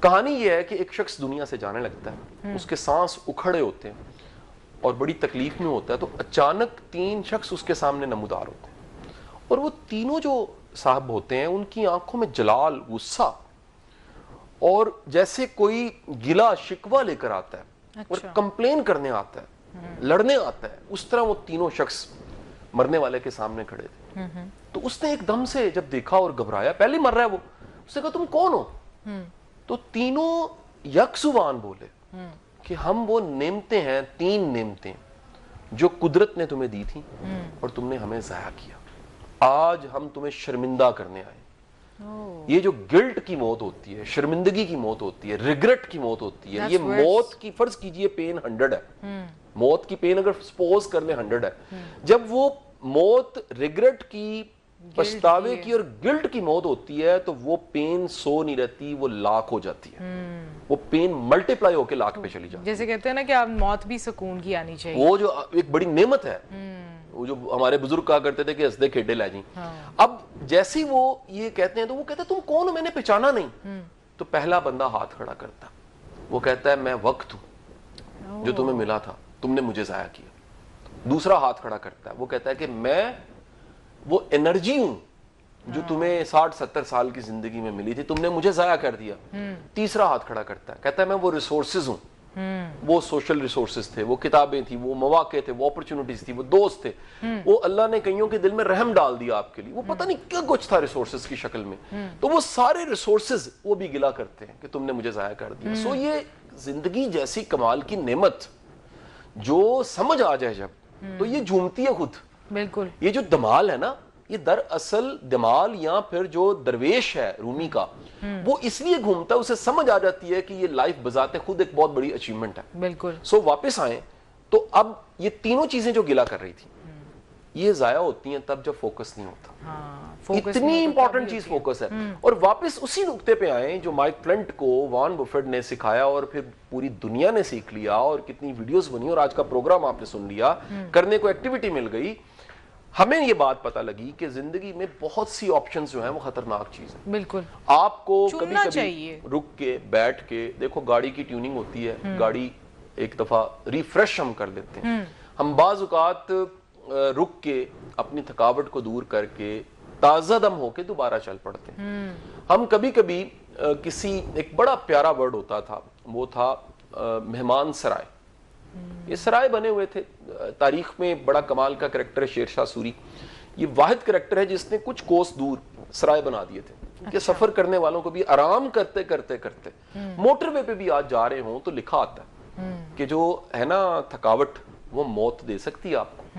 کہانی یہ ہے کہ ایک شخص دنیا سے جانے لگتا ہے, اس کے سانس اکھڑے ہوتے ہیں اور بڑی تکلیف میں ہوتا ہے, تو اچانک 3 شخص اس کے سامنے نمودار ہوتے ہیں, اور وہ تینوں جو صاحب ہوتے ہیں ان کی آنکھوں میں جلال, غصہ, اور جیسے کوئی گلا شکوہ لے کر آتا ہے اور کمپلین کرنے آتا ہے, لڑنے آتا ہے, اس طرح وہ تینوں شخص مرنے والے کے سامنے کھڑے تھے. تو اس نے ایک دم سے جب دیکھا اور گھبرایا, پہلے مر رہا ہے وہ, اس نے کہا تم کون ہو؟ تو تینوں یک زبان بولے کہ ہم وہ نعمتیں ہیں, 3 نعمتیں جو قدرت نے تمہیں دی تھیں اور تم نے ہمیں ضائع کیا, آج ہم تمہیں شرمندہ کرنے آئے. یہ جو گلٹ کی موت ہوتی ہے, شرمندگی کی موت ہوتی ہے, ریگریٹ کی موت ہوتی ہے, یہ موت کی, فرض کیجئے پین 100 ہے, موت کی پین اگر سپوز کر لیں 100 ہے, جب وہ موت ریگریٹ کی, پچھتاوے کی اور گلٹ کی موت ہوتی ہے تو وہ پین 100 نہیں رہتی, وہ لاکھ ہو جاتی ہے, وہ پین ملٹی پلائی ہو کے لاکھ پہ چلی جاتی ہے. جیسے کہتے ہیں نا کہ آپ موت بھی سکون کی آنی چاہیے, وہ جو ایک بڑی نعمت ہے, وہ جو ہمارے بزرگ کہا کرتے تھے کہ ہنسدے کھیڈے لے جائیں. اب جیسے ہی وہ یہ کہتے ہیں تو وہ کہتے ہیں تم کون ہو, میں نے پہچانا نہیں. تو پہلا بندہ ہاتھ کھڑا کرتا, وہ کہتا ہے میں وقت ہوں جو تمہیں ملا تھا, تم نے مجھے ضائع کیا. دوسرا ہاتھ کھڑا کرتا ہے, وہ کہتا ہے کہ میں وہ انرجی ہوں جو تمہیں 60-70 سال کی زندگی میں ملی تھی, تم نے مجھے ضائع کر دیا. تیسرا ہاتھ کھڑا کرتا ہے, کہتا ہے میں وہ ریسورسز ہوں, وہ سوشل ریسورسز تھے, وہ کتابیں تھیں, وہ مواقع تھے, وہ اپرچونٹیز تھی, وہ دوست تھے, وہ اللہ نے کئیوں کے دل میں رحم ڈال دیا آپ کے لیے, وہ پتہ نہیں کیا کچھ تھا ریسورسز کی شکل میں, تو وہ سارے ریسورسز وہ بھی گلا کرتے ہیں کہ تم نے مجھے ضائع کر دیا. سو یہ زندگی جیسی کمال کی نعمت جو سمجھ آ جائے جب, تو یہ جھومتی ہے خود. بالکل. یہ جو دمال ہے نا, یہ دراصل دمال یا پھر جو درویش ہے رومی کا, وہ اس لیے گھومتا ہے, اسے سمجھ آ جاتی ہے کہ یہ لائف بذات خود ایک بہت بڑی اچیومنٹ ہے. بالکل. سو واپس آئیں تو اب یہ تینوں چیزیں جو گلا کر رہی تھی یہ ضائع ہوتی ہیں تب جب فوکس نہیں ہوتا. اتنی امپورٹنٹ چیز فوکس ہے. اور واپس اسی نقطے پہ آئیں جو مائک پلنٹ کو وارن بفیٹ نے سکھایا اور پھر پوری دنیا نے سیکھ لیا, اور کتنی ویڈیوز بنی اور آج کا پروگرام آپ نے سن لیا, کرنے کو ایکٹیویٹی مل گئی. ہمیں یہ بات پتہ لگی کہ زندگی میں بہت سی آپشنز جو ہیں وہ خطرناک چیز ہیں. بالکل. آپ کو کبھی کبھی رک کے بیٹھ کے دیکھو, گاڑی کی ٹیوننگ ہوتی ہے, گاڑی ایک دفعہ ریفریش ہم کر لیتے ہیں, ہم بعض اوقات رک کے اپنی تھکاوٹ کو دور کر کے تازہ دم ہو کے دوبارہ چل پڑتے ہیں. ہم کبھی کبھی کسی, ایک بڑا پیارا ورڈ ہوتا تھا, وہ تھا مہمان سرائے. یہ سرائے بنے ہوئے تھے, تاریخ میں بڑا کمال کا کریکٹر ہے شیر شاہ سوری, یہ واحد کریکٹر ہے جس نے کچھ کوس دور سرائے بنا دیے تھے کہ سفر کرنے والوں کو بھی آرام کرتے کرتے کرتے موٹر وے پہ بھی آج جا رہے ہوں تو لکھا آتا ہے کہ جو ہے نا تھکاوٹ وہ موت دے سکتی ہے آپ کو.